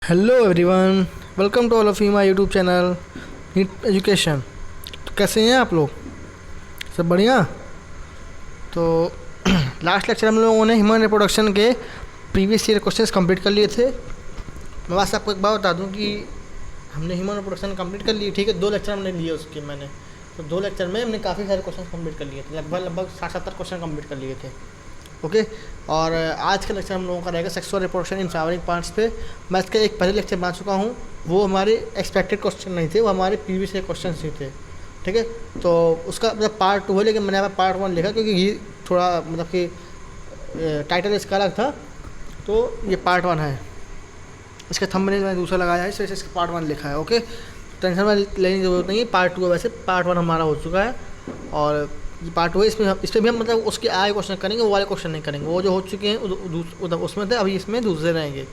Hello everyone, welcome to all of you my YouTube channel NEET education. तो कैसे हैं आप लोग? सब बढ़िया। तो लास्ट लेक्चर हम लोगों ने ह्यूमन रिप्रोडक्शन के प्रीवियस ईयर क्वेश्चंस कंप्लीट कर लिए थे। मैं बस आपको एक बात बता दूं कि हमने ह्यूमन रिप्रोडक्शन कंप्लीट कर लिए, ठीक है। 2 लेक्चर हमने लिए उसके, मैंने तो 2 लेक्चर में हमने काफ़ी सारे क्वेश्चन कंप्लीट कर लिए थे, लगभग 60-70 क्वेश्चन कंप्लीट कर लिए थे। ओके। और आज का लेक्चर हम लोगों का रहेगा sexual reproduction in flowering parts पे। मैं इसका एक पहले लेक्चर बना चुका हूँ, वो हमारे एक्सपेक्टेड क्वेश्चन नहीं थे, वो हमारे प्रीवियस ईयर क्वेश्चन ही थे, ठीक है। तो उसका मतलब पार्ट 2 है, लेकिन मैंने यहाँ पर पार्ट 1 लिखा क्योंकि ये थोड़ा मतलब कि टाइटल इसका अलग था, तो ये पार्ट 1 है। इसका थंबनेल मैंने दूसरा लगाया है, इस वजह से इसका पार्ट 1 लिखा है। ओके, टेंशन में लेने की जरूरत नहीं है, पार्ट 2 है। वैसे पार्ट 1 हमारा हो चुका है और ये पार्ट 2 है। इस पर भी हम मतलब उसके आए क्वेश्चन करेंगे, वो वाले क्वेश्चन नहीं करेंगे। वो जो हो चुके हैं उधर उसमें थे, अभी इसमें दूसरे रहेंगे।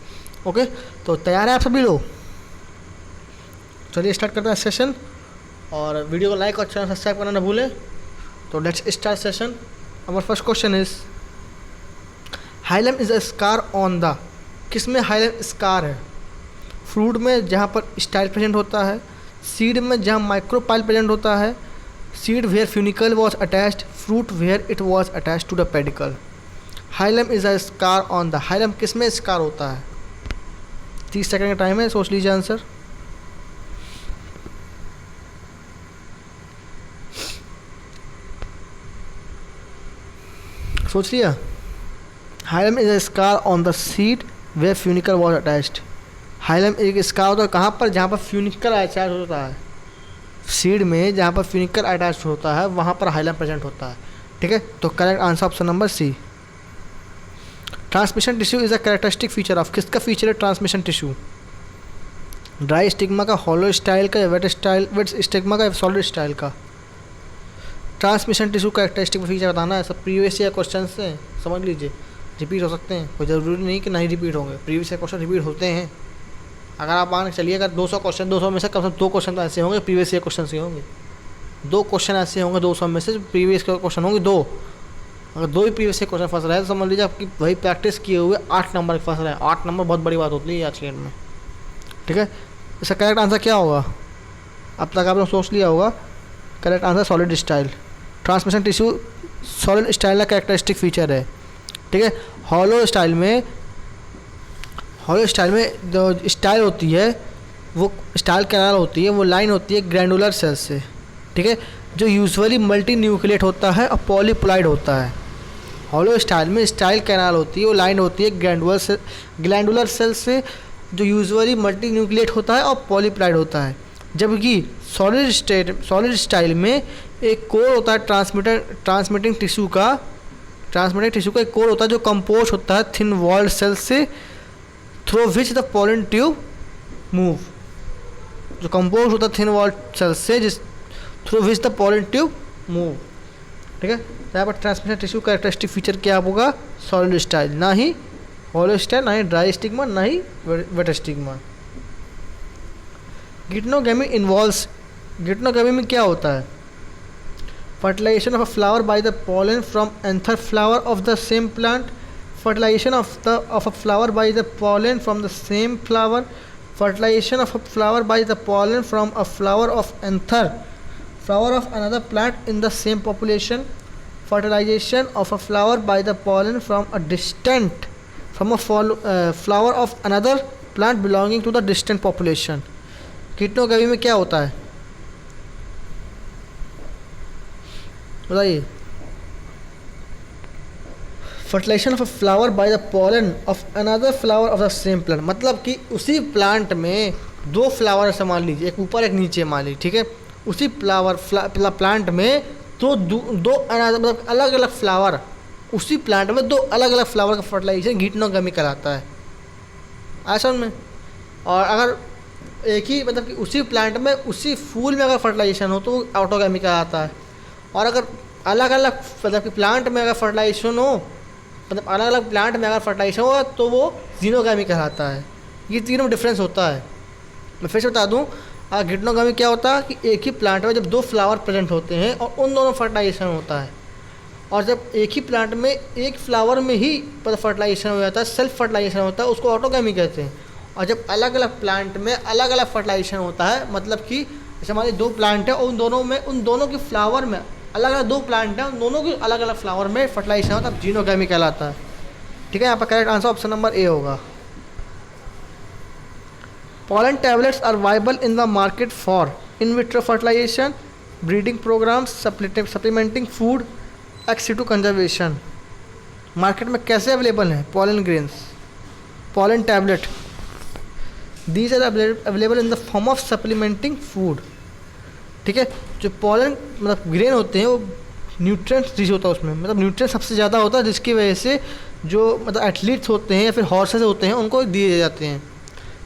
ओके, तो तैयार है आप सभी लोग? चलिए स्टार्ट करते हैं सेशन, और वीडियो को लाइक और चैनल सब्सक्राइब करना ना भूलें। तो let's start session. Our first question is hilum is a scar on the. किस में हाइलम स्कार है? फ्रूट में जहाँ पर स्टाइल प्रेजेंट होता है, सीड में जहाँ माइक्रोपाइल प्रेजेंट होता है, seed where funicle was attached, fruit where it was attached to the pedicel. Hilum is a scar on the. Hilum किस में स्कार होता है? 30 सेकंड का टाइम है, सोच लीजिए आंसर। सोच लिया? Hilum is a scar on the seed where funicle was attached. Hilum एक स्कार होता है कहाँ पर? जहाँ पर फ्यूनिकल अटैच होता है। सीड में जहाँ पर फ्यूनिकल अटैच होता है वहाँ पर हाइलम प्रेजेंट होता है, ठीक है। तो correct answer option number C. Transmission tissue is a characteristic feature of. किसका फीचर है ट्रांसमिशन टिश्यू? ड्राई स्टिग्मा का, हॉलो स्टाइल का, या वेट स्टिग्मा का, या सॉलिड स्टाइल का? ट्रांसमिशन टिश्यू कैरेक्टरिस्टिक फीचर बताना है। सब प्रीवियस ईयर क्वेश्चन से समझ लीजिए, रिपीट हो सकते हैं, कोई ज़रूरी नहीं कि नहीं रिपीट होंगे। प्रीवियस ईयर क्वेश्चन रिपीट होते हैं। अगर आप मान चलिए, अगर 200 क्वेश्चन, 200 में से कम से कम 2 क्वेश्चन तो ऐसे होंगे प्रीवियस ईयर क्वेश्चन से होंगे। 2 क्वेश्चन ऐसे होंगे 200 में से प्रीवियस क्वेश्चन होंगे 2। अगर 2 ही प्रीवियस ईयर क्वेश्चन फंस रहे हैं तो समझ लीजिए आपकी वही प्रैक्टिस किए हुए 8 नंबर फंस रहे हैं। 8 नंबर बहुत बड़ी बात होती है आज के डेट में, ठीक है। इसका करेक्ट आंसर क्या होगा? अब तक आपने सोच लिया होगा। Correct answer solid style. Transmission tissue solid style का कैरेक्टरिस्टिक फीचर है, ठीक है। हॉलो स्टाइल में जो स्टाइल होती है, वो स्टाइल कैनाल होती है, वो लाइन होती है ग्रैंडुलर सेल से, ठीक है, जो यूजुअली मल्टी न्यूक्लिएट होता है और पॉलीप्लाइड होता है। हॉलो स्टाइल में स्टाइल कैनाल होती है, वो लाइन होती है ग्लैंडुलर सेल से, जो यूजुअली मल्टी न्यूक्लिएट होता है और पॉलीप्लाइड होता है। जबकि सॉलिड स्टाइल में एक कोर होता है ट्रांसमिटिंग टिश्यू का एक कोर होता है जो कंपोज होता है थिन वॉल्ड सेल से, through which the pollen tube move. जो कंपोज होता है थिन वॉल्ड सेल से, जिस through which the pollen tube move, ठीक है। तो यहाँ पर ट्रांसमिशन टिश्यू कैरेक्टरिस्टिक फीचर क्या होगा? सॉलिड स्टाइल, ना ही हॉलो स्टाइल, ना ही ड्राई स्टिग्मा, ना ही वेट स्टिग्मा। गिटनोगेमी में क्या होता है? Fertilization of a flower by the pollen from anther flower of the same plant. Fertilization of a flower by the pollen from the same flower. Fertilization of a flower by the pollen from a flower of anther flower of another plant in the same population. Fertilization of a flower by the pollen from a flower of another plant belonging to the distant population. Geitonogamy में क्या होता है बताइए? Fertilization of a flower by the pollen of another flower of the same plant, मतलब कि उसी plant में 2 flower से मान लीजिए, एक ऊपर एक नीचे मान लीजिए, ठीक है। उसी प्लांट में दो मतलब अलग अलग फ्लावर, उसी प्लांट में 2 अलग अलग फ्लावर का फर्टिलाइजेशन गिटनोगेमी कहलाता है। ऐसा में, और अगर एक ही मतलब कि उसी प्लांट में उसी फूल में अगर फर्टिलाइजेशन हो तो वो ऑटोगेमी कहलाता है। और अगर अलग अलग मतलब कि प्लांट में अगर फर्टिलाइजेशन हो, मतलब अलग अलग प्लांट में अगर फर्टिलाइजेशन होगा तो वो जीनोगामी कहलाता है। ये तीनों में डिफरेंस होता है। मैं फिर से बता दूं, गिटनोगामी क्या होता है कि एक ही प्लांट में जब 2 फ्लावर प्रेजेंट होते हैं और उन दोनों फर्टिलाइजेशन होता है, और जब एक ही प्लांट में एक फ्लावर में ही फर्टिलाइजेशन हो जाता है, सेल्फ फर्टिलाइजेशन होता है, उसको ऑटोगेमी कहते हैं। और जब अलग अलग प्लांट में अलग अलग फर्टिलाइजेशन होता है, मतलब कि जैसे हमारे 2 प्लांट है और उन दोनों के फ्लावर में अलग अलग 2 प्लांट हैं, उन दोनों के अलग अलग फ्लावर में फर्टिलाइजेशन होता है, जीनोगैमी कहलाता है। ठीक है, यहाँ पर correct answer option number A होगा। Pollen tablets are viable in the market for in vitro fertilisation, breeding programmes, supplementing food, ex situ conservation. Market में कैसे अवेलेबल हैं pollen grains, pollen tablet? These are available in the form of supplementing food. ठीक है, जो pollen मतलब grain होते हैं वो न्यूट्रिएंट्स रिच होता है, उसमें मतलब न्यूट्रिएंट सबसे ज़्यादा होता है, जिसकी वजह से जो मतलब एथलीट्स होते हैं या फिर हॉर्सेस होते हैं उनको दिए जाते हैं।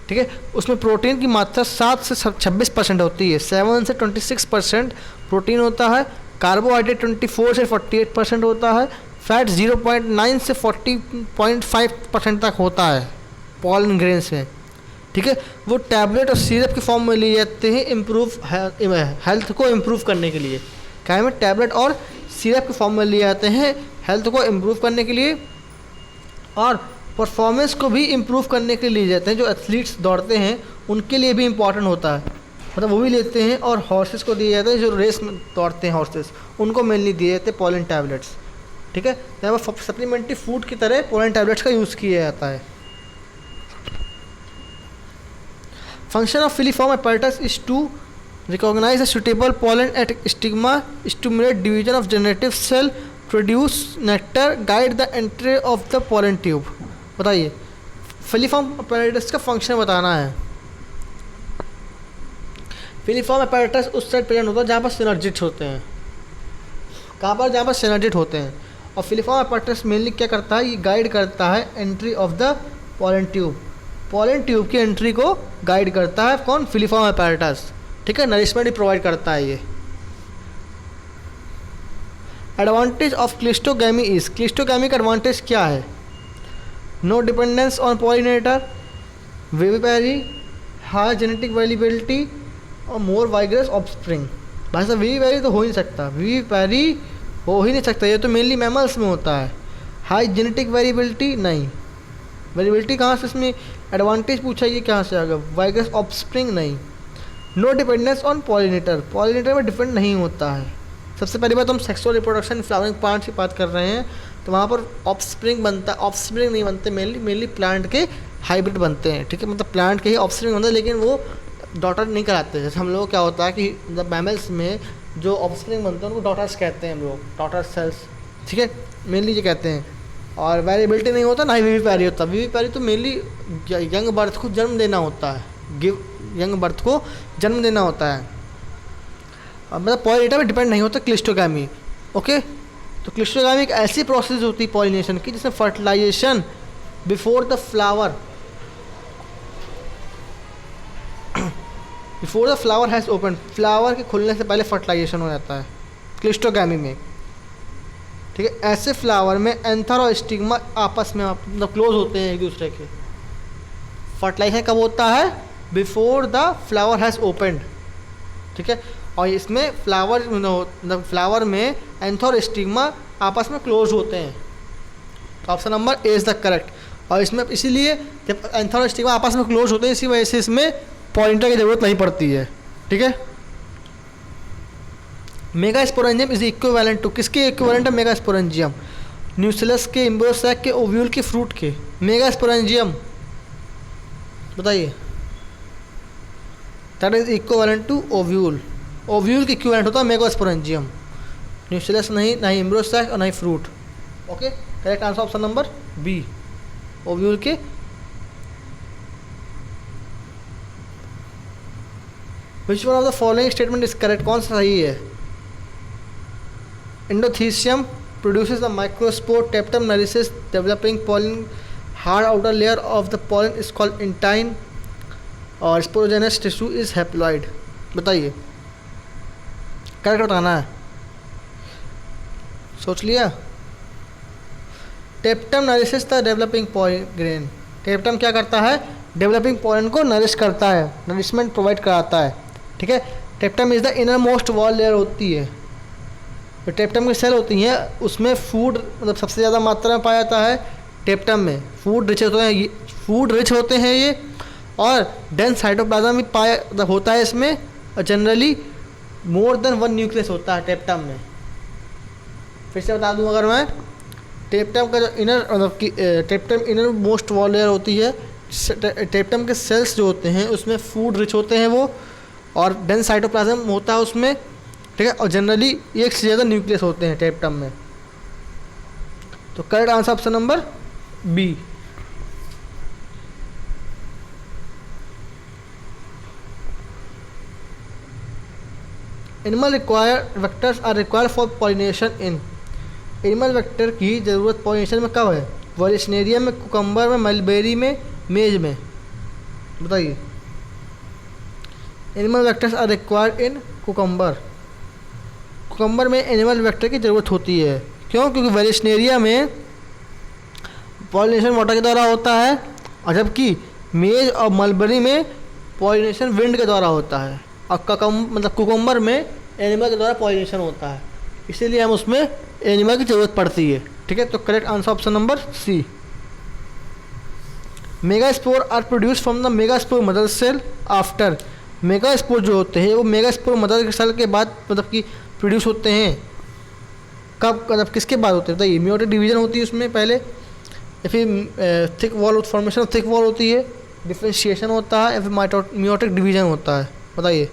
ठीक है, उसमें प्रोटीन की मात्रा 7 से 26% होती है, 7 से 26% प्रोटीन होता है, कार्बोहाइड्रेट 24 से 48% होता है, फैट 0.9 से 40.5% तक होता है पॉलन ग्रेन्स में। ठीक है, वो टैबलेट और सिरप के फॉर्म में लिए जाते हैं हेल्थ को इम्प्रूव करने के लिए। क्या है, टैबलेट और सिरप के फॉर्म में लिए जाते हैं हेल्थ को इम्प्रूव करने के लिए, और परफॉर्मेंस को भी इम्प्रूव करने के लिए जाते हैं। जो एथलीट्स दौड़ते हैं उनके लिए भी इम्पॉर्टेंट होता है, मतलब वो भी लेते हैं, और हॉर्सेस को दिए जाते हैं, जो रेस में दौड़ते हैं हॉर्सेस उनको मेनली दिए जाते हैं पॉलन टैबलेट्स। ठीक है, यहाँ पर सप्लीमेंट्री फूड की तरह पॉलन टैबलेट्स का यूज़ किया जाता है। Function of filiform apparatus is to recognize a suitable pollen at stigma, stimulate division of generative cell, produce nectar, guide the entry of the pollen tube। बताइए, filiform apparatus का function बताना है। Filiform apparatus उस side present होता है जहाँ पर synergid होते हैं। कहाँ पर? जहाँ पर सिनर्जिट होते हैं। और फिलीफॉर्म apparatus मेनली क्या करता है, ये गाइड करता है entry of the pollen tube. Pollen tube की एंट्री को गाइड करता है कौन? Filiform apparatus। ठीक है, नरिशमेंट ही प्रोवाइड करता है ये। Advantage of cleistogamy is, cleistogamy का एडवांटेज क्या है? No dependence on pollinator, vivipary, high genetic variability और मोर वाइग्रस ऑफस्प्रिंग। भाई साहब, विविपैरी तो हो ही नहीं सकता, विविपैरी हो ही नहीं सकता, ये तो मेनली मैमल्स में होता है। हाई जेनेटिक वेरिएबिलिटी नहीं, वेरिएबिलिटी कहाँ से इसमें एडवांटेज पूछा, ये कहाँ से आ गया? वाइग्रस ऑफस्प्रिंग नहीं। No dependence on pollinator, pollinator में डिपेंड नहीं होता है। सबसे पहली बात, हम सेक्सुअल रिप्रोडक्शन फ्लावरिंग प्लांट्स की बात कर रहे हैं, तो वहाँ पर ऑफस्प्रिंग बनता है, ऑफस्प्रिंग नहीं बनते, मेनली प्लांट के हाइब्रिड बनते हैं। ठीक है, मतलब प्लांट के ही ऑफस्प्रिंग बनते हैं, लेकिन वो डॉटर नहीं कराते। जैसे हम लोग क्या होता है कि मतलब मैमल्स में जो ऑफस्प्रिंग बनते हैं उनको डॉटर्स कहते हैं हम लोग, डॉटर सेल्स। ठीक है, मेनली ये कहते हैं। और वेरिएबिलिटी नहीं होता, ना ही विविपैरी होता। विविपैरी तो मेनली यंग बर्थ को जन्म देना होता है, यंग बर्थ को जन्म देना होता है। मतलब पॉलिनेटर में डिपेंड नहीं होता क्लिस्टोगैमी। ओके, तो क्लिस्टोगैमी एक ऐसी प्रोसेस होती है पॉलिनेशन की जिसमें fertilization before the flower has open, flower के खुलने से पहले फर्टिलाइजेशन हो जाता है क्लिस्टोगैमी में। ठीक है, ऐसे फ्लावर में एंथर और स्टिग्मा आपस में मतलब क्लोज होते हैं एक दूसरे के। फर्टिलाइजेशन कब होता है? Before the flower has opened. ठीक है, और इसमें फ्लावर में एंथर और स्टिग्मा आपस में क्लोज होते हैं। तो option number A is the correct. और इसमें इसीलिए जब एंथर और स्टिग्मा आपस में क्लोज होते हैं, इसी वजह से इसमें पॉलिनेटर की ज़रूरत नहीं पड़ती है। ठीक है, मेगास्पोरेंजियम इज इक्विवेलेंट टू, किसके इक्विवेलेंट है मेगास्पोरेंजियम? न्यूसिलस के, इम्ब्रोसैक के, ओव्यूल के, फ्रूट के। मेगास्पोरेंजियम बताइए, that is equivalent to ovule. Ovule के इक्विवेलेंट होता है मेगास्पोरेंजियम, न्यूसिलस नहीं, ना ही इम्ब्रोसैक और ना ही fruit. Okay, correct answer option number B, ovule के। Which one of the following statement is correct, कौन सा सही है? Endothecium produces the microspore, Tapetum naricis developing pollen, hard outer layer of the pollen is called intine, और sporogenous tissue is haploid। बताइए, correct बताना है, सोच लिया? Tapetum nourishes the developing pollen grain. Tapetum क्या करता है? डेवलपिंग pollen को नरिश करता है, नरिशमेंट प्रोवाइड कराता है। ठीक है, टेप्टम is the inner most wall layer होती है। जो टेप्टम की सेल होती हैं उसमें फूड मतलब सबसे ज़्यादा मात्रा में पाया जाता है टेप्टम में। फूड रिच होते हैं ये, और डेंस साइटोप्लाज्म भी पाया मतलब होता है इसमें, और generally more than one nucleus होता है टेप्टम में। फिर से बता दूं अगर मैं, टेप्टम का जो इनर मतलब कि टेप्टम इनर मोस्ट वॉल लेयर होती है, टेप्टम के सेल्स जो होते हैं उसमें फूड रिच होते हैं वो, और डेंस साइटोप्लाज्म होता है उसमें, ठीक है, और जनरली एक से ज़्यादा न्यूक्लियस होते हैं टेप्टम में। तो correct answer option number B. Animal require vectors are required for pollination in, animal vector की ज़रूरत पॉलिनेशन में कब है? वॉलिशनेरिया में, कुकम्बर में, मलबेरी में, मेज में, बताइए। Animal vectors are required in cucumber, cucumber में एनिमल वेक्टर की ज़रूरत होती है। क्यों? क्योंकि वॉलिशनेरिया में पॉलिनेशन वाटर के द्वारा होता है, और जबकि मेज और मलबरी में पॉलिनेशन विंड के द्वारा होता है, और कुकम्बर में एनिमल के द्वारा पॉलिनेशन होता है, इसीलिए हम उसमें एनिमल की ज़रूरत पड़ती है। ठीक है, तो correct answer option number C. Megaspore are produce from the megaspore mother cell after, megaspore जो होते हैं वो मेगास्पोर मदर सेल के बाद मतलब कि प्रोड्यूस होते हैं। कब मतलब किसके बाद होते हैं बताइए? मियोटिक डिवीजन होती है उसमें पहले, या फिर thick wall formation of thick wall होती है, डिफ्रेंशिएशन होता है, या फिर मियोटिक डिवीजन होता है, बताइए।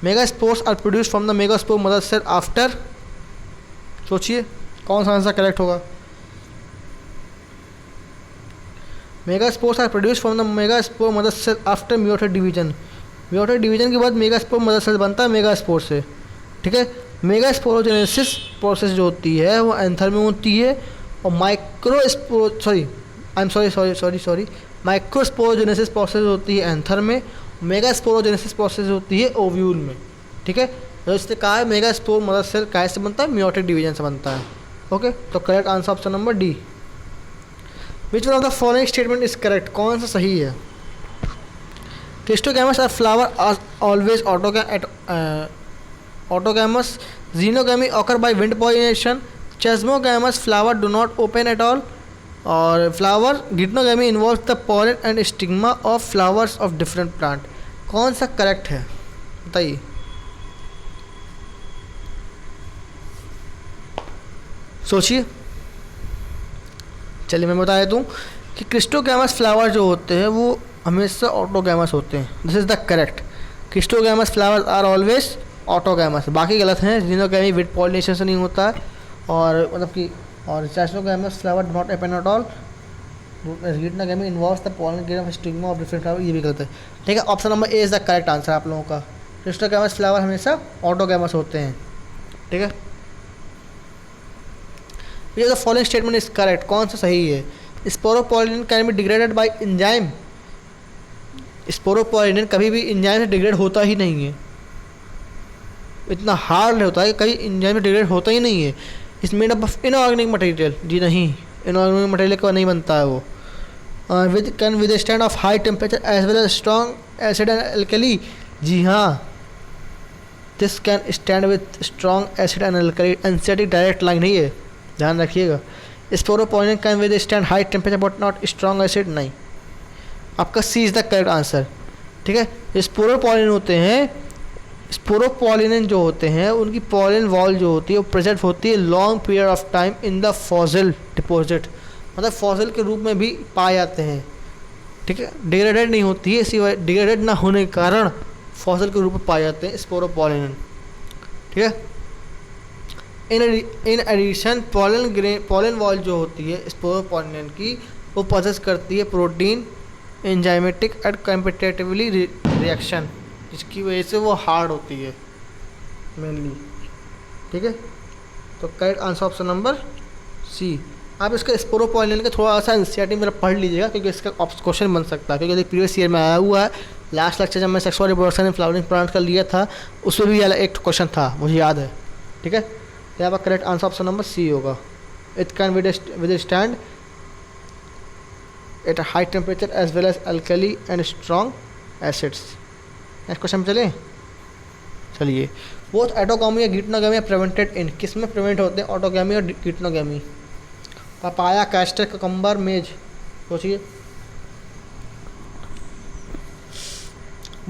Megaspores are produce from the megaspore mother cell after, सोचिए कौन सा आंसर करेक्ट होगा? Megaspores are produce from the megaspore mother cell after meiotic division, meiotic division के बाद मेगास्पोर मदर सेल बनता है मेगास्पोर से। ठीक है, मेगास्पोरोजेनेसिस प्रोसेस जो होती है वो एंथर में होती है, और माइक्रोस्पोरोजेनेसिस प्रोसेस होती है एंथर में, मेगास्पोरोजेनेसिस प्रोसेस होती है ओव्यूल में। ठीक है, तो इसने कहा है मेगास्पोर मदर सेल कैसे बनता है? मियोटिक डिवीजन से बनता है। ओके, तो correct answer option number D. Which one of the following statement is correct, कौन सा सही है? Cleistogamous are flower are always autogamous, xenogamy occur by wind pollination, chasmogamous flower do not open at all, और flower geitonogamy involves the pollen and stigma of flowers of different plant। कौन सा correct है बताइए? सोचिए। चलिए मैं बता देता हूँ कि क्रिस्टोगैमस फ्लावर जो होते हैं वो हमेशा ऑटोगैमस होते हैं, this is the correct. Cleistogamous flowers are always autogamous, बाकी गलत हैं। जीनोगैमी विद पॉलिनेशन से नहीं होता है, और मतलब कि और chasmogamous flower do not open at all, geitonogamy involves the pollen grain of stigma of different flower, ये भी गलत है। ठीक है, option number A is the correct answer आप लोगों का। क्रिस्टोगैमस फ्लावर हमेशा ऑटोगैमस होते हैं। ठीक है, ये the following statement is correct, कौन सा सही है? Sporopollenin can be degraded by enzyme, sporopollenin कभी भी एंजाइम से डिग्रेड होता ही नहीं है, इतना हार्ड होता है कि कहीं एंजाइम में डिग्रेड होता ही नहीं है। Is made up of inorganic material, जी नहीं, इनऑर्गेनिक मटेरियल का नहीं बनता है वो। With can withstand of high temperature as well as strong acid and alkali, जी हाँ, this can stand with strong acid and alkali, NCERT direct line नहीं है, ध्यान रखिएगा। Sporopollenin can withstand high temperature but not strong acid, नहीं, आपका C is the correct answer. ठीक है, स्पोरोपोलिन होते हैं, स्पोरोपोलिन जो होते हैं उनकी पॉलन वॉल जो होती है वो प्रेजेंट होती है long period of time in the fossil deposit, मतलब फॉसिल के रूप में भी पाए जाते हैं। ठीक है, डिग्रेडेड नहीं होती है, इसी वजह डिग्रेडेड ना होने के कारण फॉसिल के रूप में पाए जाते हैं स्पोरोपोलिन। ठीक है, इन एडिशन पॉलन वॉल जो होती है स्पोरोपोलिन की वो प्रोसेस करती है protein enzymatic and competitively reaction, जिसकी वजह से वो हार्ड होती है मेनली। ठीक है, तो correct answer option number C. आप इसका स्पोरोपोलिन का थोड़ा सा एनसीईआरटी मेरा पढ़ लीजिएगा, क्योंकि इसका क्वेश्चन बन सकता है, क्योंकि प्रीवियस ईयर में आया हुआ है। लास्ट लेक्चर जब मैं sexual reproduction and flowering plant का लिया था उसमें भी एक क्वेश्चन था, मुझे याद है। ठीक है, तो यहाँ पर correct answer option number C होगा। It can withstand at high temperature as well as alkali and strong acids. Next question चलें, चलिए। बोथ ऑटोगैमी या गीटनोगैमी प्रिवेंटेड इन, किस में प्रिवेंट होते हैं ऑटोगैमी और गीटनोगैमी? पपाया, कैस्टर, कुकुम्बर, मेज, सोचिए।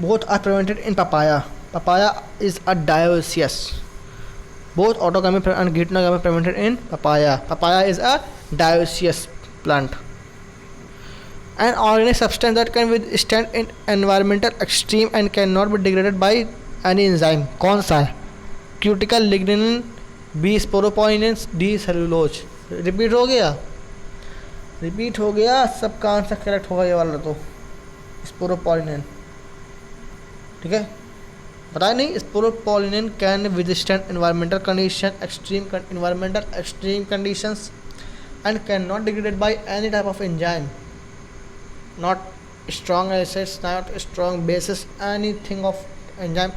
both are prevented in papaya. Papaya is a dioecious. Both autogamy and geitonogamy prevented in papaya. Papaya is a dioecious plant. An organic substance that can withstand in environmental extreme and cannot be degraded by any enzyme. कौन सा है? Cuticle lignin, B sporopollenin, D cellulose. Repeat हो गया, repeat हो गया, सबका answer correct होगा ये वाला तो स्पोरोपोलिनेन. ठीक है, बताया नहीं. Sporopollenin can withstand environmental condition, extreme conditions and can not degraded by any type of enzyme. Not strong acids, not strong bases, anything of enzyme,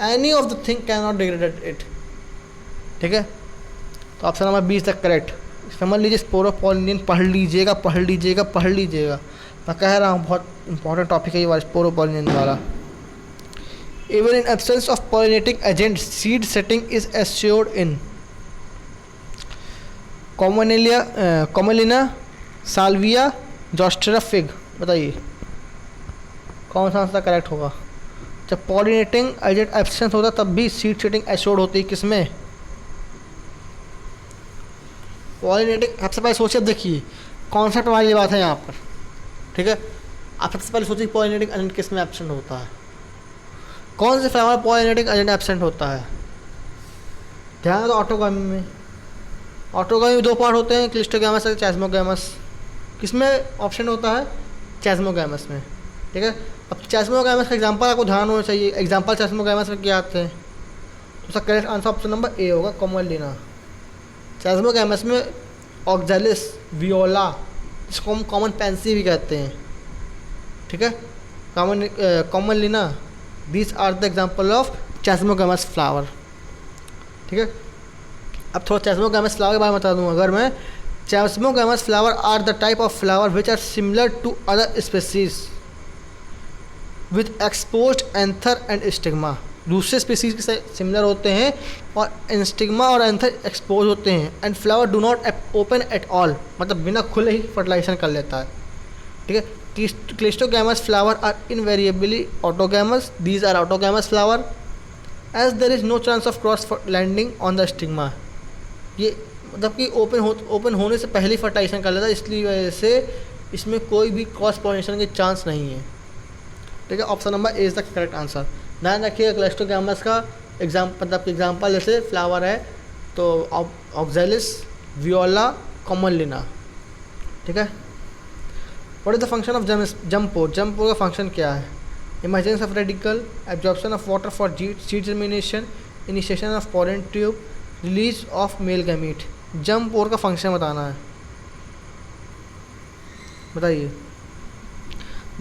any of the thing can not degraded it. ठीक है, तो option number 20 तक correct. समझ लीजिए, स्पोरोपोलिनेन पढ़ लीजिएगा. मैं कह रहा हूँ बहुत इंपॉर्टेंट टॉपिक है ये वाला स्पोरोपोलिनेन वाला. Even in absence of pollinating agent, seed setting is assured in Commelia, Salvia, Zostera fig. बताइए कौन सा आंसर करेक्ट होगा. जब पॉलिनेटिंग एजेंट एब्सेंस होता तब भी सीड सेटिंग एश्योर्ड होती है. किसमें? पॉलिनेटिंग. सबसे पहले सोचिए, देखिए कॉन्सेप्ट वाली बात है यहाँ पर. ठीक है, आप सबसे पहले सोचिए पॉलिनेटिंग एजेंट किसमें एब्सेंट होता है. कौन से फ्लावर पॉलिनेटिंग एजेंट एब्सेंट होता है? ध्यान दो. ऑटोगामी में, ऑटोगामी में 2 पार्ट होते हैं, क्लिस्टोगैमस और चैस्मोगैमस. किसमें ऑप्शन होता है? चैस्मोगैमस में. ठीक है, अब चैस्मोगैमस का एग्जांपल आपको ध्यान होना चाहिए. एग्जांपल चैस्मोगैमस में क्या आते हैं? तो उसका correct answer option number A होगा, कॉमलिना. चैस्मोगैमस में ऑक्जेलिस, वियोला, जिसको हम कॉमन पेंसी भी कहते हैं. ठीक है, कॉमलिना. These are the example of chasmogamous flower. ठीक है, अब थोड़ा chasmogamous flower के बारे में बता दूँ अगर मैं. chasmogamous flower are the type of flower which are similar to other species with exposed anther and stigma. दूसरे स्पीसीज के सिमिलर होते हैं और स्टिग्मा और एंथर एक्सपोज होते हैं. And flower do not open at all, मतलब बिना खुले ही फर्टिलाइजेशन कर लेता है. ठीक है, Clistogamous flower are invariably autogamous. These are autogamous flower as there is no chance of cross landing on the stigma. ये मतलब कि ओपन होने से पहले फर्टाइजेशन कर लेता है, इसलिए वजह से इसमें कोई भी क्रॉस पॉलिनेशन के चांस नहीं है. ठीक है, option number A is the correct answer. ध्यान रखिएगा, क्लिस्टोगैमस का एग्जाम्पल जैसे फ्लावर है तो ऑक्जेलिस, वियोला, कॉमलिना. ठीक है, what is the function of jump pore? Jump pore का फंक्शन क्या है? Emergence of radicle, absorption of water for seed germination, initiation of pollen tube, release of male gamete. Jump pore का function बताना है. बताइए.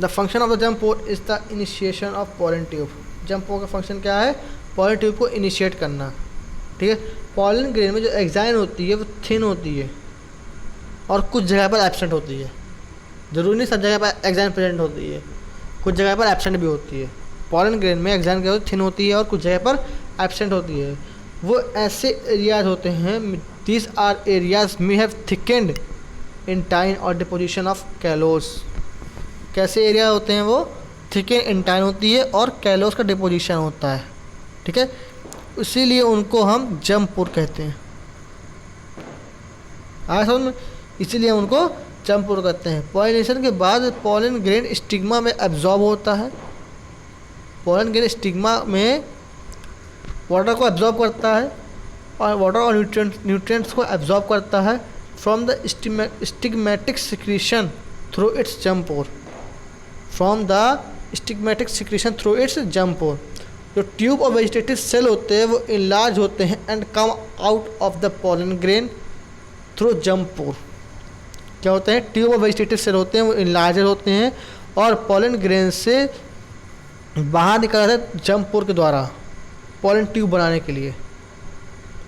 The function of the jump pore is the initiation of pollen tube. Jump pore का function क्या है? Pollen tube को initiate करना. ठीक है, पोलन ग्रेन में जो एग्जाइन होती है वो थिन होती है और कुछ जगह पर एब्सेंट होती है. ज़रूरी नहीं सब जगह पर एग्जाइन प्रेजेंट होती है, कुछ जगह पर एब्सेंट भी होती है. पॉलन ग्रेन में एग्जाइन क्या होती है? थिन होती है और कुछ जगह पर एब्सेंट होती है. वो ऐसे एरियाज होते हैं, these are areas may have thickened intine और डिपोजिशन ऑफ कैलोस. कैसे एरिया होते हैं वो? थिकेंड इन टाइन होती है और कैलोस का डिपोजिशन होता है. ठीक है, इसीलिए उनको हम जंप पोर कहते हैं. आया समझ में? इसीलिए हम उनको जंप पोर कहते हैं. पॉलिनेशन के बाद पॉलन ग्रेन स्टिग्मा में एब्जॉर्ब होता है. पॉलन ग्रेन स्टिग्मा में वाटर को एब्जॉर्ब करता है और वाटर और न्यूट्रिएंट्स को एब्जॉर्ब करता है from the stigmatic secretion through its jump pore. From the stigmatic secretion through its jump pore. जो ट्यूब और वेजिटेटिव सेल होते हैं वो इनलार्ज होते हैं and come out of the pollen grain through जंप पोर. क्या होते हैं? ट्यूब और वेजिटेटिव सेल होते हैं वो इनलार्जर होते हैं और पॉलन ग्रेन से बाहर निकल जाते हैं जंप पोर के द्वारा पॉलन ट्यूब बनाने के लिए.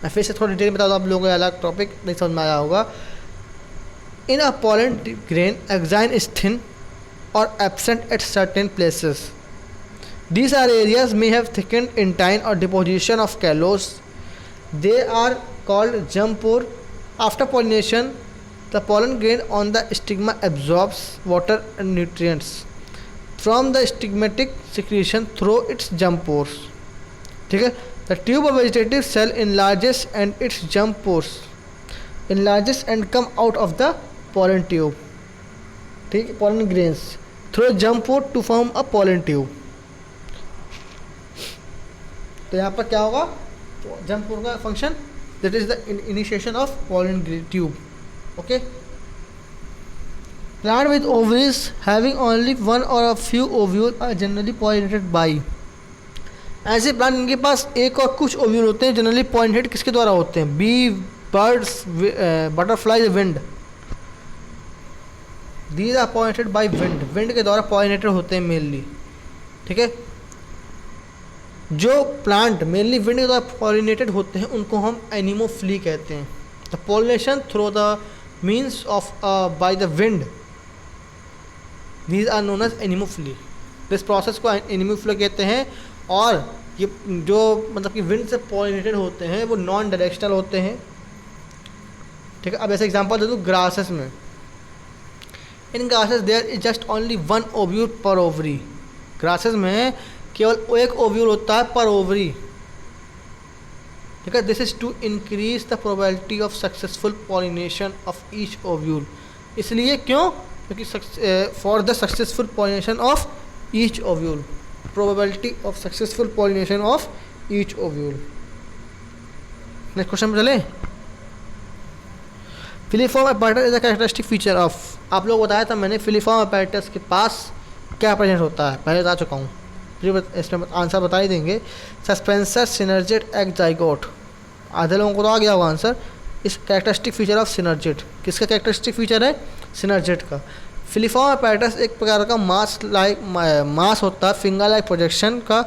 मैं फिर से थोड़ा डिटेल बता दूँ आप लोगों को, अलग टॉपिक नहीं समझ में आया होगा. In a pollen grain exine is thin और absent at certain places. These are areas may have thickened in time or deposition of callus. They are called jump pore. After pollination, the pollen grain on the stigma absorbs water and nutrients from the stigmatic secretion through its जम्प pores. ठीक है, the tube of vegetative cell enlarges and its जम्प pores enlarges and come out of the pollen tube. ठीक है, pollen grains through जम्प pore to form a pollen tube. तो यहाँ पर क्या होगा, जम्प पोर्ट का function that is the initiation of pollen tube. Okay, plant with ovaries having only one और a few ovule are generally pollinated by. ऐसे प्लांट इनके पास एक और कुछ ओव्यूल होते हैं, जनरली पॉलिनेटेड किसके द्वारा होते हैं, bee, birds, butterflies, wind. These are pollinated by wind, wind के द्वारा पॉलिनेटेड होते हैं मेनली। ठीक है, जो प्लांट मेनली विंड के द्वारा पॉलिनेटेड होते हैं उनको हम एनिमोफिली कहते हैं। The pollination through the means of by the wind, these are known as anemophily. इस प्रोसेस को एनिमोफिली कहते हैं। और ये जो मतलब कि विंड से पॉलिनेटेड होते हैं वो नॉन डायरेक्शनल होते हैं। ठीक है, अब ऐसे एग्जांपल दे दूँ, ग्रासेस में, in grasses there is just only one ovule per ovary. Grasses में केवल एक ओव्यूल होता है पर ओवरी। ठीक है, this is to increase the probability of successful pollination of each ovule. इसलिए क्यों, क्योंकि for the successful pollination of each ovule, probability of successful pollination of each ovule. Next question में चले। Filiform apparatus is a characteristic feature of, आप लोग बताया था मैंने फिलीफॉर्म अपैरेटस के पास क्या प्रेजेंट होता है, पहले बता चुका हूँ, इसमें आंसर बता ही देंगे। Suspensor, synergid, egg zygote. आधे लोगों को तो आ गया होगा आंसर। इस कैरेक्टरिस्टिक फीचर ऑफ सिनर्जिड, किसका कैरेक्टरिस्टिक फीचर है, सिनर्जिड का। फिलीफॉर्म अपैरेटस एक प्रकार का मास होता है, फिंगर लाइक प्रोजेक्शन का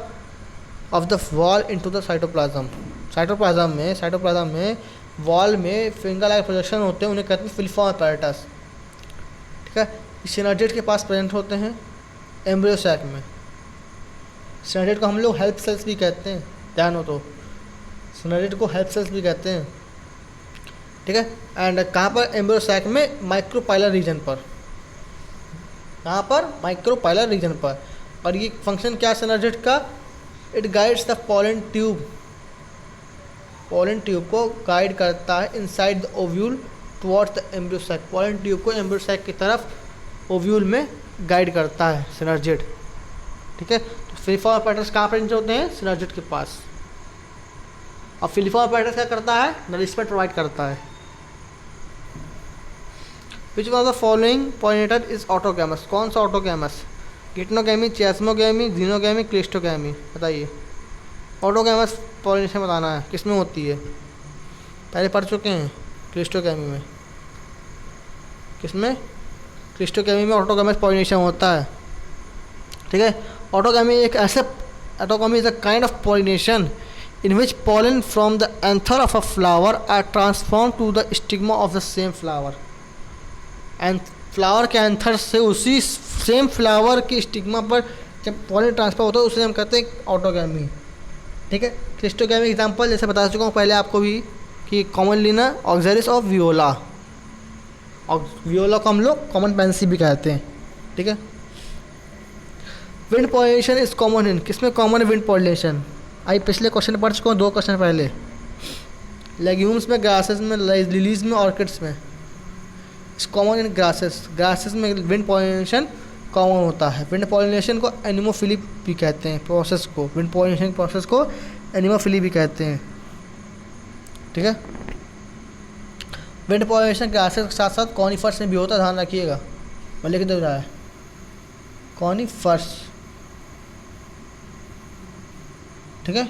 of the wall into the cytoplasm. Cytoplasm में वॉल में फिंगर लाइक प्रोजेक्शन होते हैं, उन्हें कहते हैं फिलीफॉर्म अपैरेटस। ठीक है, सिनर्जिड के पास प्रेजेंट होते हैं एम्ब्रियो सैक में। सिनर्जिड को हम लोग हेल्प सेल्स भी कहते हैं, ध्यान हो तो, सिनर्जिड को हेल्प सेल्स भी कहते हैं। ठीक है, एंड कहाँ पर, एम्ब्रियो सैक में माइक्रोपाइलर रीजन पर, कहाँ पर, माइक्रोपाइलर रीजन पर। और ये फंक्शन क्या सिनर्जिड का, it guides the pollen tube, pollen tube को गाइड करता है inside the ovule towards the embryo sac. Pollen tube को एम्ब्रियो सैक की तरफ ओव्यूल में गाइड करता है सिनर्जिड। ठीक है, तो फिलीफॉर्म अपैरेटस कहाँ प्रेजेंट होते हैं, सिनर्जिड के पास। और फिलीफॉर्म अपैरेटस क्या करता है, नरिशमेंट प्रोवाइड करता है। Which one of the following pollinator is autogamous, कौन सा ऑटोगैमस, गिटनोगैमी, चियास्मोगैमी, जीनोगैमी, क्लिस्टोगैमी, बताइए। ऑटोगैमस पॉलिनेशन बताना है, किस में होती है, पहले पढ़ चुके हैं, क्लिस्टोगैमी में। किस में, क्लिस्टोगैमी में ऑटोगैमस पॉलिनेशन होता है। ठीक है, ऑटोगैमी एक ऐसे, autogamy is a kind of pollination in which pollen from the anther of a flower are transformed to the stigma of the same flower। And flower के एंथर से उसी सेम फ्लावर की स्टिग्मा पर जब pollen transfer होता है उसे हम कहते हैं ऑटोगैमी। ठीक है, क्लिस्टोगैमी एग्जांपल जैसे बता चुका हूँ पहले आपको भी कि कॉमनली ना ऑक्सैरिस ऑफ वियोला, और वियोला को हम लोग कॉमन पेंसी भी कहते हैं। ठीक है, wind pollination is common in, किसमें कॉमन विंड पॉलिनेशन, आई पिछले क्वेश्चन पढ़ चुका हूँ, 2 क्वेश्चन पहले। लेग्यूम्स में, ग्रासेस में, लिलीज में, ऑर्किड्स में। It's common in grasses, grasses में विंड पॉलिनेशन कॉमन होता है। विंड पॉलिनेशन को एनिमोफिली भी कहते हैं, प्रोसेस को, विंड पॉलिनेशन प्रोसेस को एनिमोफिली भी कहते हैं। ठीक है, विंड पॉलिनेशन ग्रासेस के साथ साथ कॉनिफर्स में भी होता है, ध्यान रखिएगा। मैं लिख दे रहा है कॉनिफर्स। ठीक है,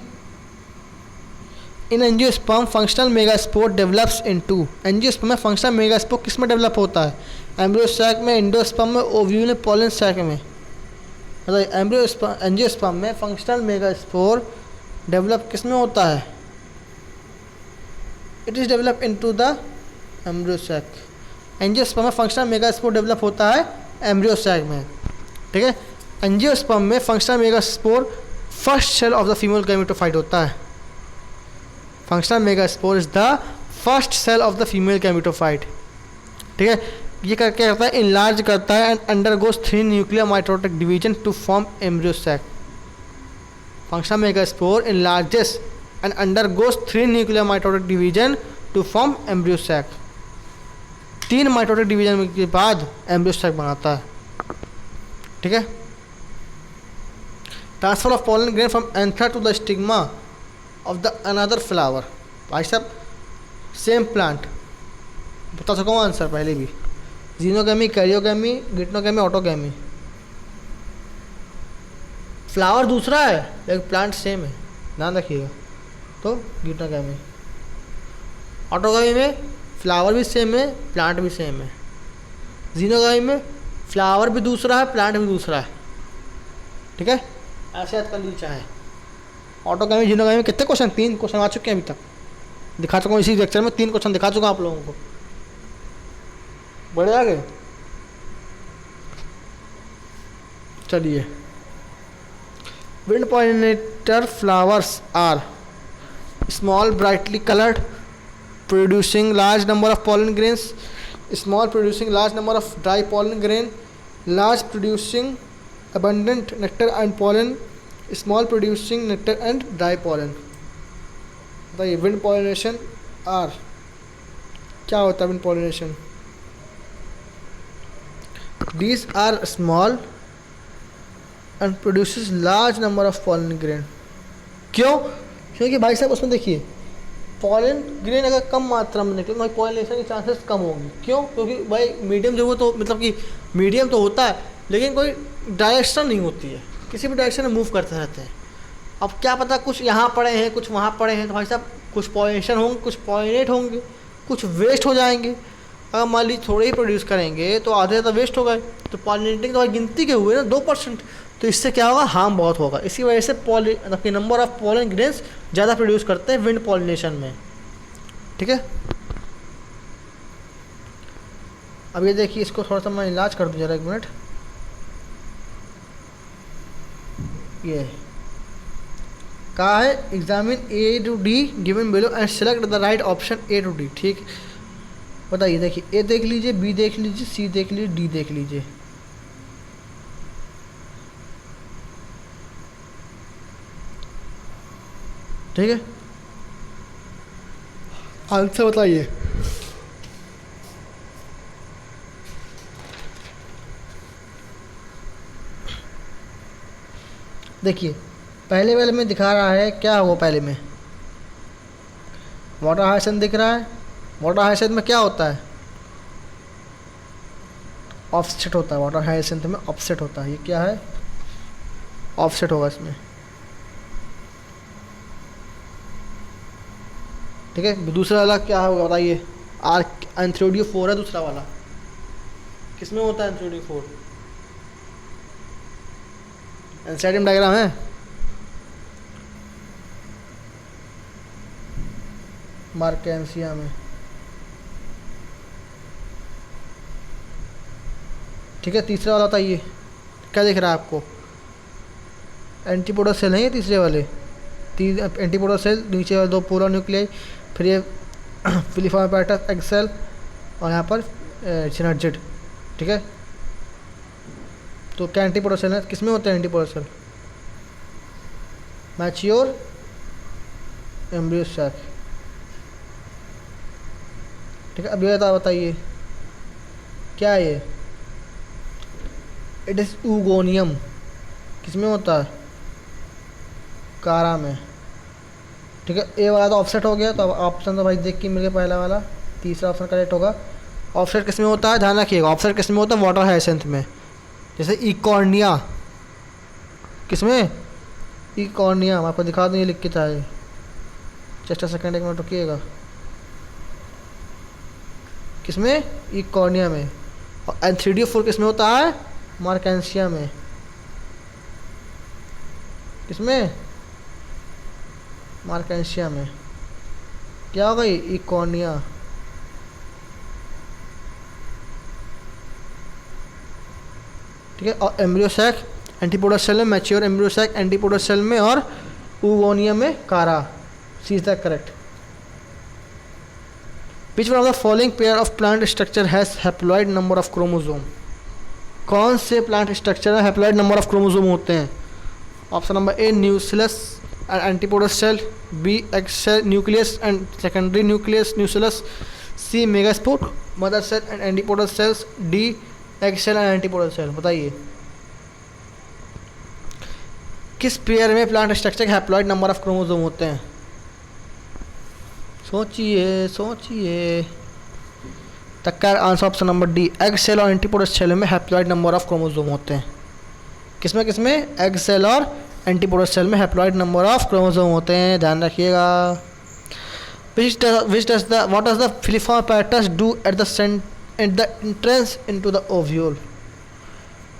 इन angiosperm functional megaspore develops into, angiosperm में फंक्शनल मेगास्पोर किस में डेवलप होता है, एम्ब्रियो सैक में, एंडोस्पर्म में, ओव्यूल में, पोलन सैक में। मतलब एंजियोस्पर्म में फंक्शनल मेगास्पोर डेवलप किस में होता है, it is develop into the embryo sac. Angiosperm में फंक्शनल मेगास्पोर डेवलप होता है एम्ब्रियो सैक में। ठीक है, एंजियोस्पर्म में functional megaspore first cell of the female gametophyte होता है। Functional megaspore is the first cell of the female gametophyte. ठीक है, ये करके करता है इनलार्ज करता है and undergoes 3 nuclear mitotic division to form embryo sac. Function megaspore enlarges and undergoes 3 nuclear mitotic division to form embryo sac. 3 mitotic division के बाद एम्ब्रियो सैक बनाता है। ठीक है। Transfer of pollen grain from anther to the stigma of the another flower. भाई साहब same plant, बता सको आंसर पहले भी। Xenogamy, karyogamy, geitonogamy, autogamy. Flower दूसरा है लेकिन प्लांट सेम है, ध्यान रखिएगा। तो गिटनोगेमी। ऑटोगेमी में फ्लावर भी सेम है, प्लांट भी सेम है। जीनोगेमी में फ्लावर भी दूसरा है, प्लांट भी दूसरा है। ठीक है, ऐसे याद कर लीजिए चाहे। ऑटोगेमी, जीनोगेमी में कितने क्वेश्चन? 3 क्वेश्चन आ चुके हैं अभी तक। दिखा चुका हूँ इसी लेक्चर में, 3 क्वेश्चन दिखा चुका आप लोगों को। बढ़े आगे चलिए। Wind pollinator flowers are small brightly coloured producing large number of pollen grains, small producing large number of dry pollen grain, large producing abundant nectar and pollen, small producing nectar and dry pollen। बताइए wind pollination are क्या होता है? Wind pollination these are small and produces large number of pollen grain। क्यों? क्योंकि भाई साहब उसमें देखिए पॉलन ग्रेन अगर कम मात्रा में निकले तो भाई पॉलिनेशन के चांसेस कम होंगे। क्यों? क्योंकि भाई मीडियम जो वो तो मतलब कि मीडियम तो होता है लेकिन कोई डायरेक्शन नहीं होती है, किसी भी डायरेक्शन में मूव करते रहते हैं। अब क्या पता कुछ यहाँ पड़े हैं कुछ वहाँ पड़े हैं, तो भाई साहब कुछ पॉलिनेशन होंगे, कुछ पॉलिनेट होंगे, कुछ वेस्ट हो जाएंगे। अगर मान लीजिए थोड़े ही प्रोड्यूस करेंगे तो आधे तो वेस्ट हो गए। तो पॉलिनेटिंग तो भाई गिनती के हुए ना 2%, तो इससे क्या होगा? हार्म बहुत होगा। इसी वजह से मतलब कि नंबर ऑफ पॉलन ग्रेन्स ज़्यादा प्रोड्यूस करते हैं विंड पॉलिनेशन में। ठीक है, अब ये देखिए, इसको थोड़ा सा मैं इलाज कर दूँ जरा, 1 मिनट। ये कहा है examine A to D given below and select the right option A to D। ठीक, बताइए, देखिए A देख लीजिए, B देख लीजिए, C देख लीजिए, D देख लीजिए। ठीक है, आंसर बताइए। देखिए पहले वाले में दिखा रहा है क्या हुआ? पहले में वाटर हाइसेंथ दिख रहा है। वाटर हाइसेंथ में क्या होता है? ऑफसेट होता है। वाटर हाइसेंथ में ऑफसेट होता है। ये क्या है? ऑफसेट होगा इसमें। ठीक है, दूसरा वाला क्या होगा बताइए? एंथ्रोडियो 4 है दूसरा वाला। किसमें होता है एंथ्रोडियो 4? एंसाइडियम डायग्राम है। मार्केंसिया में। ठीक है, तीसरा वाला बताइए क्या दिख रहा है आपको? एंटीपोडा सेल है ये तीसरे वाले। 3 एंटीपोडा सेल, नीचे वाले 2 पोलर न्यूक्लियाई, फिर ये फिलीफॉर्म एपैरेटस एग सेल और यहाँ पर सिनर्जिड। ठीक है, तो क्या एंटीपोडा सेल है? किसमें होते हैं antipodal cell? Mature embryo sac. ठीक है, अब ये बताइए क्या है ये? It is oogonium. किसमें होता है? कारा में। ठीक है, ए वाला तो ऑफसेट हो गया। तो अब ऑप्शन तो भाई देख के मिल गया पहला वाला। तीसरा ऑप्शन करेक्ट होगा। ऑफसेट किस में होता है? ध्यान रखिएगा, ऑफसेट किस में होता है? वाटर हाइसेंथ में। जैसे इकॉर्निया, किस में? इकॉर्निया। आपको दिखा दूँ, ये लिख के था ये। जस्ट सेकंड, 1 मिनट रुकिएगा। किस में? इकॉर्निया में। और एंथ्रीडियो 4 किस में होता है? मार्केंसिया में। किसमें? मार्केंसिया में। क्या होगा ये? इकॉर्निया। ठीक है, और एम्ब्रियो सैक एंटीपोडा सेल में, mature embryo sac antipodal cell में, और ऊगोनिया में कारा। C is the correct. Which one of the following pair of plant structure has haploid number of chromosome. कौन से प्लांट स्ट्रक्चर में हैप्लॉइड नंबर ऑफ क्रोमोसोम होते हैं? Option number A nucleus and antipodes cell, B egg cell nucleus and secondary nucleus nucleus, C megaspore mother cell and antipodes sales, D egg cell and antipodes cell. बताइए किस pair में plant structure के haploid number of chromosome होते हैं? सोचिए सोचिए। तक्कर answer option number D, egg cell और एंटीपोडस सेल में हैप्लॉइड नंबर ऑफ क्रोमोसोम होते हैं। किसमें किसमें? एग सेल और एंटीपोडस सेल में हैप्लॉइड नंबर ऑफ क्रोमोसोम होते हैं, ध्यान रखिएगा। What does the filiform apparatus do at the entrance into the ovule?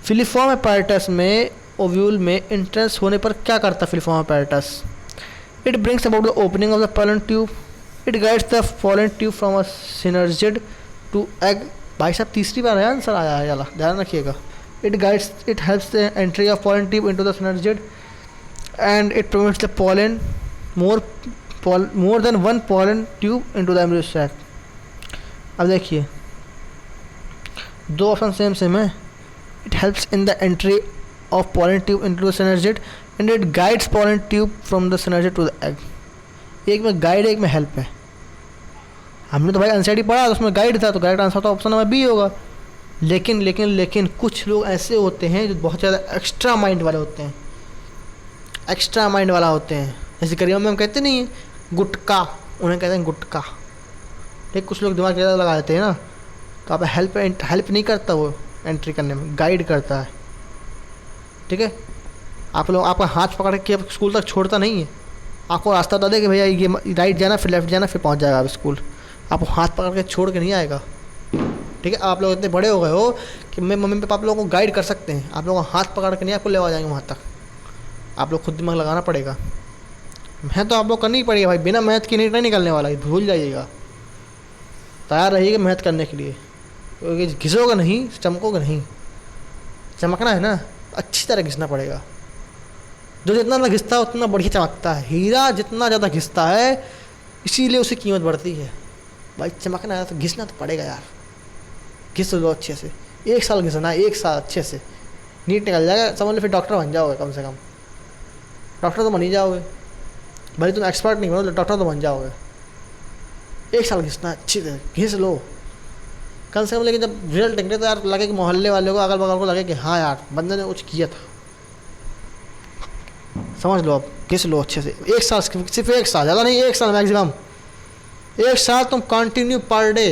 Filiform apparatus में ओव्यूल में एंट्रेंस होने पर क्या करता है filiform apparatus? It brings about the opening of the pollen tube, it guides the pollen tube from a synergid to egg. भाई साहब तीसरी बार है आंसर आया है, चला ध्यान रखिएगा। It helps the entry of pollen tube into the synergid and it prevents the pollen more than one pollen tube into the embryo sac। अब देखिए दो ऑप्शन सेम है। It helps in the entry of pollen tube into the synergid and it guides pollen tube from the synergid to the egg। एक में guide एक में help है। हमने तो भाई एनसीईआरटी पढ़ा तो उसमें गाइड था, तो गाइड आंसर तो ऑप्शन नंबर बी होगा। लेकिन लेकिन लेकिन कुछ लोग ऐसे होते हैं जो बहुत ज़्यादा एक्स्ट्रा माइंड वाले होते हैं, एक्स्ट्रा माइंड वाला होते हैं। जैसे करियर में हम कहते नहीं हैं गुटका, उन्हें कहते हैं गुटका। ठीक, कुछ लोग दिमाग ज़्यादा लगा देते हैं ना, तो आप हेल्प नहीं करता वो एंट्री करने में, गाइड करता है। ठीक है, आप लोग आपका हाथ पकड़ के स्कूल तक छोड़ता नहीं है, आपको रास्ता बता दे कि भैया ये राइट जाना फिर लेफ्ट जाना फिर पहुंच जाएगा आप स्कूल, आपको हाथ पकड़ के छोड़ के नहीं आएगा। ठीक है, आप लोग इतने बड़े हो गए हो कि मैं मम्मी पापा आप लोगों को गाइड कर सकते हैं, आप लोगों को हाथ पकड़ के नहीं आपको ले आ जाएंगे वहाँ तक। आप लोग खुद दिमाग लगाना पड़ेगा। मैं तो आप लोग करनी ही पड़ेगी भाई, बिना मेहनत की नहीं निकलने वाला, भूल जाइएगा। तैयार रहिएगा मेहनत करने के लिए, क्योंकि घिसोगे नहीं चमकोगे नहीं। चमकना है ना, अच्छी तरह घिसना पड़ेगा। जो जितना ज़्यादा घिसता है उतना बढ़िया चमकता है। हीरा जितना ज़्यादा घिसता है इसीलिए उसकी कीमत बढ़ती है। भाई चमकना है तो घिसना तो पड़ेगा यार, घिस लो अच्छे से। 1 साल घिसना है, 1 साल अच्छे से, नीट निकल जाएगा। समझ लो फिर डॉक्टर बन जाओगे, कम से कम डॉक्टर तो बन ही जाओगे। भले तुम एक्सपर्ट नहीं बनो, डॉक्टर तो बन जाओगे। 1 साल घिसना अच्छी तरह घिस लो कम से कम। लेकिन जब रिजल्ट निकले तो यार लगे कि मोहल्ले वालों को अगल बगल को लगे कि हाँ यार बंदे ने कुछ किया था। समझ लो, आप घिस लो अच्छे से। 1 साल, सिर्फ 1 साल, ज़्यादा नहीं, 1 साल मैक्सिमम। 1 साल तुम कंटिन्यू पर डे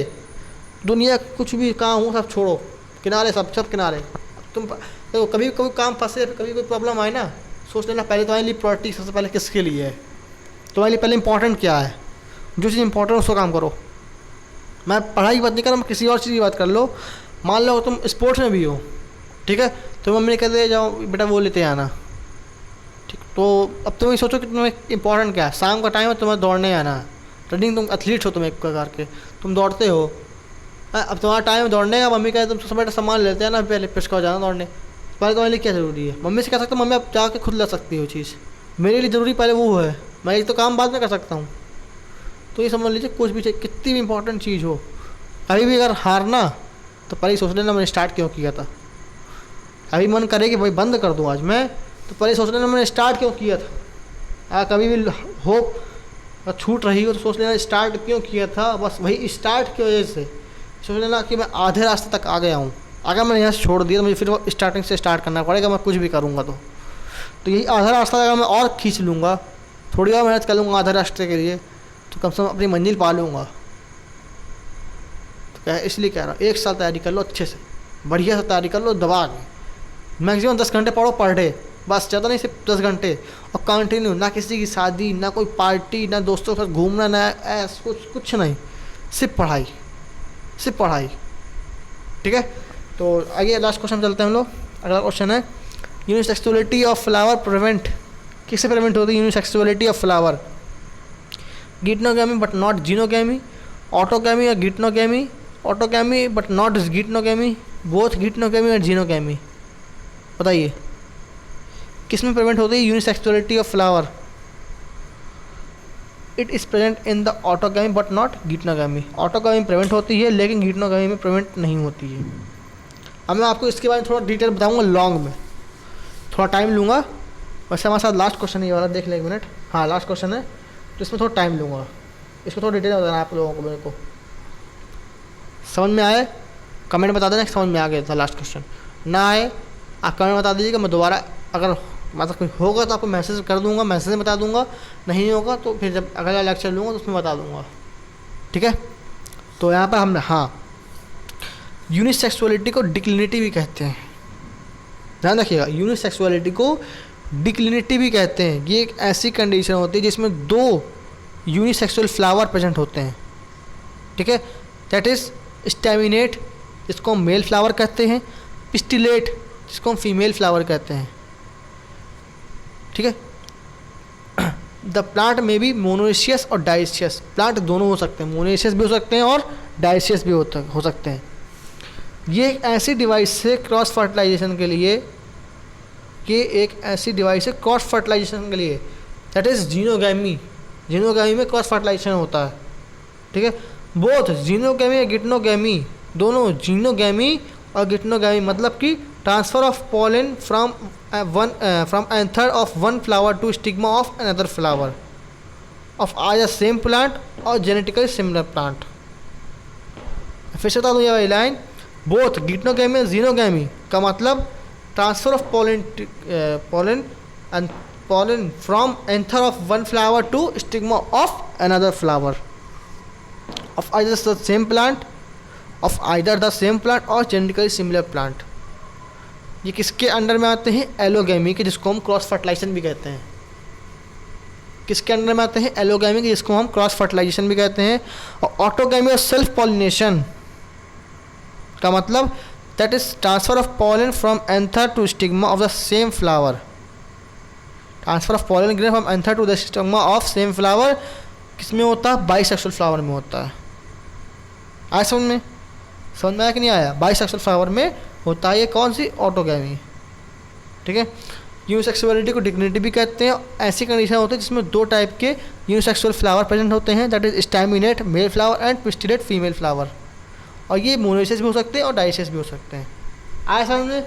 दुनिया कुछ भी काम हो सब छोड़ो, किनारे सब किनारे। तुम तो कभी कभी काम फंसे, कभी कोई प्रॉब्लम आए ना, सोच लेना पहले तुम्हारे लिए प्रायोरिटी सबसे पहले किसके लिए है, तुम्हारे लिए पहले इंपॉर्टेंट क्या है। जो चीज़ इंपॉर्टेंट उसको काम करो। मैं पढ़ाई की बात नहीं कर रहा, मैं किसी और चीज़ की बात कर लो। मान लो तुम स्पोर्ट्स में भी हो, ठीक है, तो मम्मी ने कहते जाओ बेटा वो लेते आना। ठीक, तो अब तुम ये सोचो कि तुम्हें इंपॉर्टेंट क्या है। शाम का टाइम है, तुम्हें दौड़ने आना है, रनिंग, तुम एथलीट हो, तुम एक प्रकार के तुम दौड़ते हो। अब तुम्हारा टाइम है दौड़ने का, मम्मी कहते तुम सबसे बेटा सामान लेते हैं ना, पहले पिछका जाना दौड़ने। पहले तुम्हारे लिए क्या ज़रूरी है? मम्मी से कह सकते हो मम्मी आप जाके खुद ला सकती हो चीज़, मेरे लिए ज़रूरी पहले वो है, मैं एक तो काम बाद में कर सकता हूँ। तो ये समझ लीजिए कुछ भी चाहिए, कितनी भी इंपॉर्टेंट चीज़ हो, अभी भी अगर हारना तो पहले ही सोच लेना मैंने स्टार्ट क्यों किया था। अभी मन करे कि भाई बंद कर दूँ आज मैं, तो पहले सोच लेना मैंने स्टार्ट क्यों किया था। कभी भी होप छूट रही हो तो सोच लेना स्टार्ट क्यों किया था, बस वही स्टार्ट की वजह से सोच लेना कि मैं आधे रास्ते तक आ गया हूँ। अगर मैंने यहाँ से छोड़ दिया तो मुझे फिर स्टार्टिंग से स्टार्ट करना पड़ेगा, मैं कुछ भी करूँगा तो यही आधा रास्ता अगर मैं और खींच लूँगा, थोड़ी और मेहनत कर लूँगा आधे रास्ते के लिए, तो कम से कम अपनी मंजिल पा लूँगा। तो क्या इसलिए कह रहा हूँ 1 साल तैयारी कर लो अच्छे से, बढ़िया से तैयारी कर लो, दबा के मैक्सिमम 10 घंटे पढ़ो पर डे, बस ज़्यादा नहीं, सिर्फ 10 घंटे और कंटिन्यू। ना किसी की शादी, ना कोई पार्टी, ना दोस्तों के साथ घूमना, ना ऐसा कुछ नहीं, सिर्फ पढ़ाई, सिर्फ पढ़ाई। ठीक है, तो आइए लास्ट क्वेश्चन चलते हैं हम लोग। अगला क्वेश्चन है यूनिसेक्सुअलिटी ऑफ फ्लावर प्रिवेंट, किससे प्रिवेंट होती है unisexuality of flower? Geitonogamy but not xenogamy, autogamy या geitonogamy, autogamy but not geitonogamy, both geitonogamy और जीनोगैमी। बताइए किस में प्रिवेंट होती है unisexuality of flower? It is present in the autogamy but not geitonogamy. Autogamy में प्रेजेंट होती है लेकिन गिटनोगामी में प्रेजेंट नहीं होती है। अब मैं आपको इसके बारे में थोड़ा डिटेल बताऊंगा लॉन्ग में, थोड़ा टाइम लूँगा। वैसे हमारे साथ लास्ट क्वेश्चन ये वाला देख लें, एक मिनट। हाँ लास्ट क्वेश्चन है तो इसमें थोड़ा टाइम लूँगा, इसको थोड़ा डिटेल बताना आप लोगों को। मेरे को समझ में आए कमेंट बता देना समझ में आ गया था लास्ट क्वेश्चन, ना आए आप कमेंट बता दीजिएगा। मैं दोबारा अगर मतलब कोई होगा तो आपको मैसेज कर दूंगा, मैसेज में बता दूंगा, नहीं होगा तो फिर जब अगला लेक्चर लूँगा तो उसमें बता दूंगा, ठीक है। तो यहाँ पर हमने हाँ यूनिसेक्सुअलिटी को डिक्लिनिटी भी कहते हैं, ध्यान रखिएगा। यूनिसेक्सुअलिटी को डिक्लिनिटी भी कहते हैं। ये एक ऐसी कंडीशन होती है जिसमें 2 यूनिसेक्सुअल फ्लावर प्रेजेंट होते हैं, ठीक है। दैट इज़ स्टेमिनेट जिसको हम मेल फ्लावर कहते हैं, पिस्टिलेट जिसको हम फीमेल फ्लावर कहते हैं, ठीक है। द प्लांट में भी मोनोएशियस और डाइशियस, प्लांट दोनों हो सकते हैं, मोनोएशियस भी हो सकते हैं और डाइशियस भी हो सकते हैं। ये एक ऐसी डिवाइस है क्रॉस फर्टिलाइजेशन के लिए, ये एक ऐसी डिवाइस है क्रॉस फर्टिलाइजेशन के लिए, दैट इज़ जीनोगैमी। जीनोगैमी में क्रॉस फर्टिलाइजेशन होता है, ठीक है। बोथ जीनोगैमी और गिटनोगैमी, दोनों जीनोगैमी और गिटनोगैमी मतलब कि transfer of pollen from anther of one flower to stigma of another flower of either same plant और जेनेटिकली सिमिलर प्लांट। फिर से बता दूँ ये वाली लाइन, बोथ गिटनोगैमी और जीनोगैमी का मतलब transfer of pollen from anther of one flower to stigma of another flower of either the same plant or genetically similar plant। ये किसके अंडर में आते हैं? एलोगैमी के, जिसको हम क्रॉस फर्टिलाइजेशन भी कहते हैं। किसके अंडर में आते हैं? एलोगैमी के, जिसको हम क्रॉस फर्टिलाइजेशन भी कहते हैं। और ऑटोगैमी और सेल्फ पॉलिनेशन का मतलब that is transfer of pollen from anther to stigma of the same flower. Transfer of pollen grain from anther to the stigma of same flower किसमें होता है? बाइसेक्सुअल फ्लावर में होता है। आया समझ में? समझ में आया कि नहीं आया? बाइसेक्सुअल फ्लावर में होता है ये कौन सी? ऑटोगैमी, ठीक है। यूनिसेक्सुअलिटी को डिग्निटी भी कहते हैं। ऐसी कंडीशन होती है जिसमें 2 टाइप के यूनिसेक्सुअल फ्लावर प्रेजेंट होते हैं, that is staminate male flower and pistillate female flower. और ये मोनोएशियस भी हो सकते हैं और डाइशियस भी हो सकते हैं। आए समझ में?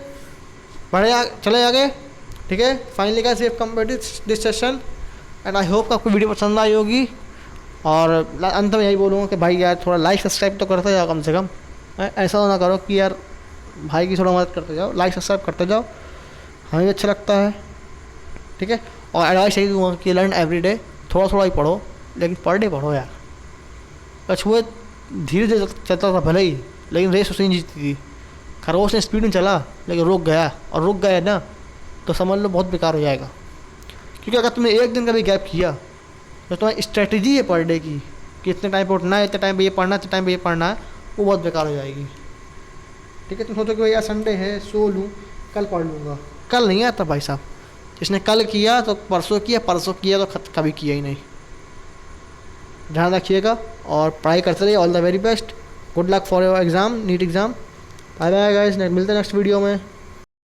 चले आगे, ठीक है। Finally guys we have completed this session and I hope आपको वीडियो पसंद आई होगी। और अंत में यही बोलूँगा कि भाई यार थोड़ा लाइक सब्सक्राइब तो करते जाओ कम से कम। ऐसा ना करो कि यार भाई की थोड़ा मदद करते जाओ, लाइक सब्सक्राइब करते जाओ, हमें भी अच्छा लगता है, ठीक है। और एडवाइस यही दूँगा कि लर्न एवरी डे, थोड़ा थोड़ा ही पढ़ो लेकिन पर डे पढ़ो यार। कछुए धीरे धीरे चलता था भले ही, लेकिन रेस उसने जीती थी। खरगोश ने स्पीड में चला लेकिन रुक गया, और रुक गया ना तो समझ लो बहुत बेकार हो जाएगा। क्योंकि अगर तुमने एक दिन का भी गैप किया तो तुम्हारी स्ट्रेटजी है पर डे की कि इतने टाइम पर उठना है, इतने टाइम पर ये पढ़ना है, इतने टाइम पर ये पढ़ना है, वो बहुत बेकार हो जाएगी, ठीक है। तुम सोचो कि भैया संडे है सो लूँ, कल पढ़ लूँगा, कल नहीं आता भाई साहब। जिसने कल किया तो परसों किया, परसों किया तो कभी किया ही नहीं। ध्यान रखिएगा और पढ़ाई करते रहिए। All the very best, good luck for your exam, NEET exam. Bye bye guys, मिलते हैं नेक्स्ट वीडियो में।